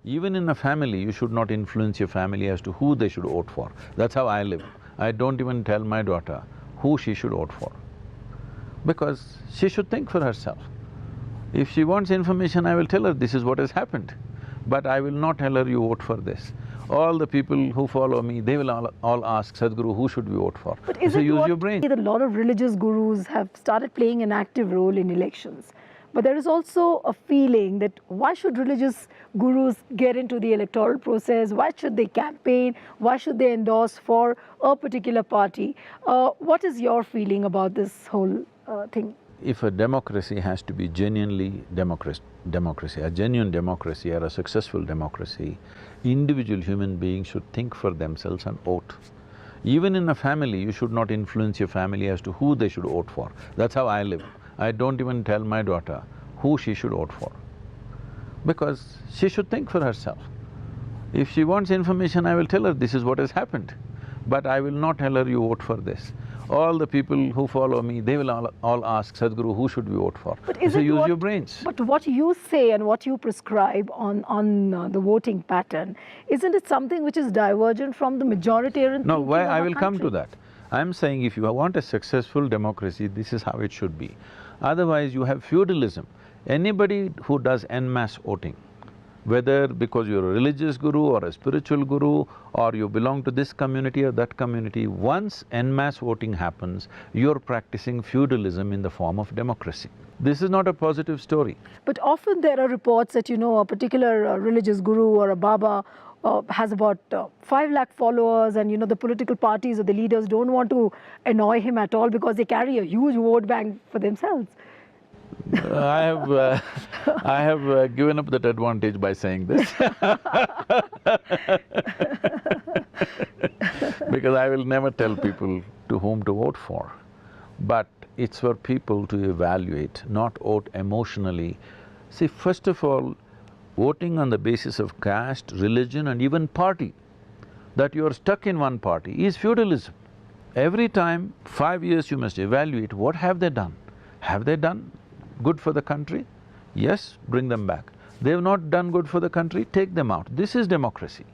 Even in a family, you should not influence your family as to who they should vote for. That's how I live. I don't even tell my daughter who she should vote for, because she should think for herself. If she wants information, I will tell her this is what has happened, but I will not tell her you vote for this. All the people who follow me, they will all ask, Sadhguru, who should we vote for? But is So it use what your brain. a lot of religious gurus have started playing an active role in elections? But there is also a feeling that why should religious gurus get into the electoral process? Why should they campaign? Why should they endorse for a particular party? What is your feeling about this whole thing? If a democracy has to be genuinely democracy, a genuine democracy or a successful democracy, individual human beings should think for themselves and vote. Even in a family, you should not influence your family as to who they should vote for. That's how I live. I don't even tell my daughter who she should vote for, because she should think for herself. If she wants information, I will tell her this is what has happened, but I will not tell her you vote for this. All the people who follow me, they will all ask, Sadhguru, who should we vote for? But is so it use what, your brains. But what you say and what you prescribe on the voting pattern, isn't it something which is divergent from the majoritarian No, thinking why? of I our will come country? to that. I'm saying if you want a successful democracy, this is how it should be. Otherwise, you have feudalism. Anybody who does en masse voting, whether because you're a religious guru or a spiritual guru or you belong to this community or that community, once en masse voting happens, you're practicing feudalism in the form of democracy. This is not a positive story. But often there are reports that, a particular religious guru or a Baba has about 5 lakh followers, and the political parties or the leaders don't want to annoy him at all because they carry a huge vote bank for themselves. I have given up that advantage by saying this because I will never tell people to whom to vote for. But it's for people to evaluate, not vote emotionally. See, first of all, voting on the basis of caste, religion and even party, that you are stuck in one party is feudalism. Every time, 5 years you must evaluate what have they done. Have they done good for the country? Yes, bring them back. They've not done good for the country, take them out. This is democracy.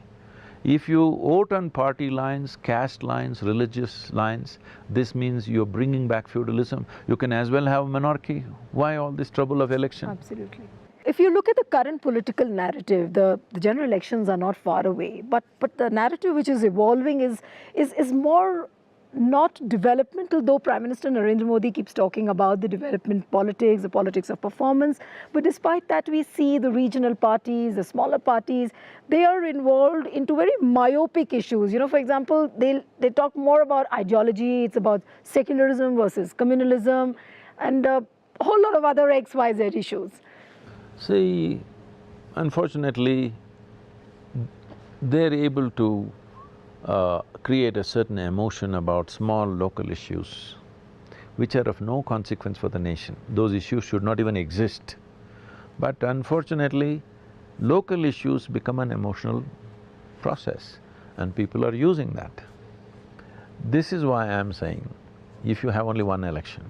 If you vote on party lines, caste lines, religious lines, this means you're bringing back feudalism. You can as well have monarchy. Why all this trouble of election? Absolutely. If you look at the current political narrative, the general elections are not far away, but the narrative which is evolving is more not developmental, though Prime Minister Narendra Modi keeps talking about the development politics, the politics of performance. But despite that, we see the regional parties, the smaller parties, they are involved into very myopic issues. For example, they talk more about ideology, it's about secularism versus communalism, and a whole lot of other XYZ issues. See, unfortunately, they're able to create a certain emotion about small local issues which are of no consequence for the nation. Those issues should not even exist. But unfortunately, local issues become an emotional process and people are using that. This is why I'm saying, if you have only one election,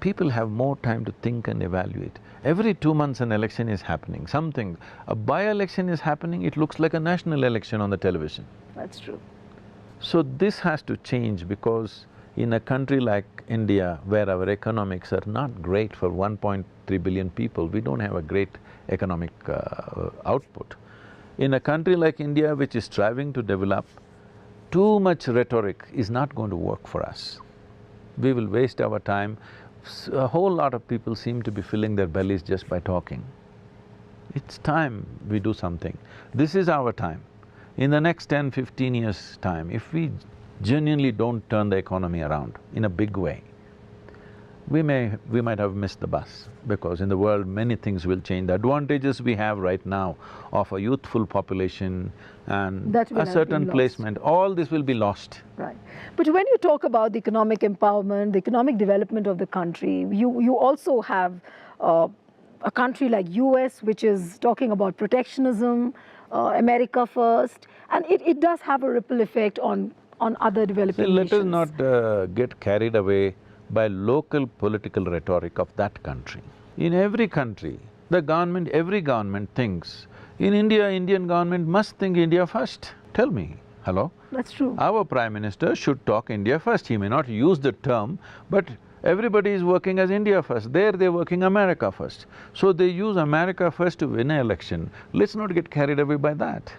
people have more time to think and evaluate. Every 2 months an election is happening, something… a by-election is happening, it looks like a national election on the television. That's true. So this has to change, because in a country like India, where our economics are not great for 1.3 billion people, we don't have a great economic output. In a country like India, which is striving to develop, too much rhetoric is not going to work for us. We will waste our time. A whole lot of people seem to be filling their bellies just by talking. It's time we do something. This is our time. In the next 10–15 years' time, if we genuinely don't turn the economy around in a big way, we might have missed the bus, because in the world many things will change. The advantages we have right now of a youthful population and a certain placement, all this will be lost. Right. But when you talk about the economic empowerment, the economic development of the country, you also have a country like US which is talking about protectionism, America first, and it does have a ripple effect on other developing nations. Let us not get carried away by local political rhetoric of that country. In every country, every government thinks In India, Indian government must think India first. Tell me, hello? That's true. Our Prime Minister should talk India first. He may not use the term, but everybody is working as India first. There they're working America first. So they use America first to win an election. Let's not get carried away by that.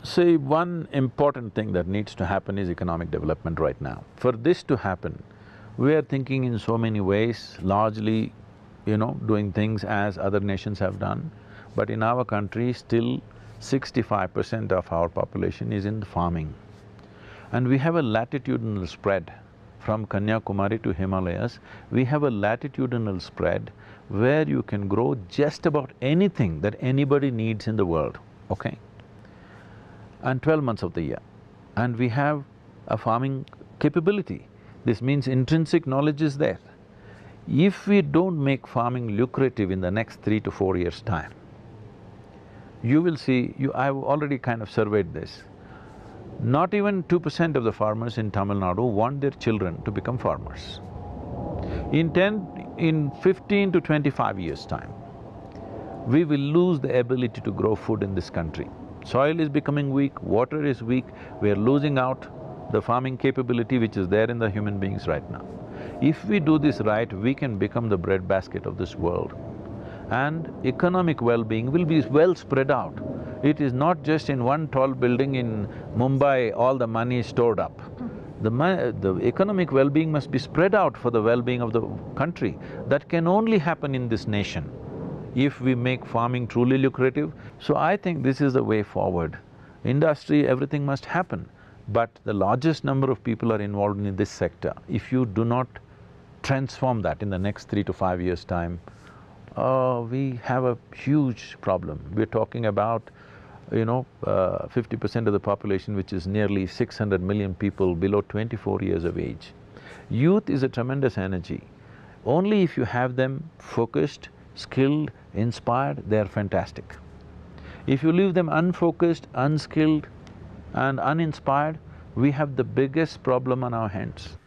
See, one important thing that needs to happen is economic development right now. For this to happen, we are thinking in so many ways, largely, doing things as other nations have done. But in our country, still 65% of our population is in farming. And we have a latitudinal spread from Kanyakumari to Himalayas. We have a latitudinal spread where you can grow just about anything that anybody needs in the world, okay? And 12 months of the year. And we have a farming capability. This means intrinsic knowledge is there. If we don't make farming lucrative in the next 3 to 4 years' time, you will see… I've already kind of surveyed this. Not even 2% of the farmers in Tamil Nadu want their children to become farmers. In 15 to 25 years' time, we will lose the ability to grow food in this country. Soil is becoming weak, water is weak, we are losing out the farming capability which is there in the human beings right now. If we do this right, we can become the breadbasket of this world. And economic well-being will be well spread out. It is not just in one tall building in Mumbai, all the money is stored up. The economic well-being must be spread out for the well-being of the country. That can only happen in this nation if we make farming truly lucrative. So I think this is the way forward. Industry, everything must happen, but the largest number of people are involved in this sector. If you do not transform that in the next 3 to 5 years' time, we have a huge problem. We're talking about, 50% of the population, which is nearly 600 million people below 24 years of age. Youth is a tremendous energy. Only if you have them focused, skilled, inspired, they're fantastic. If you leave them unfocused, unskilled and uninspired, we have the biggest problem on our hands.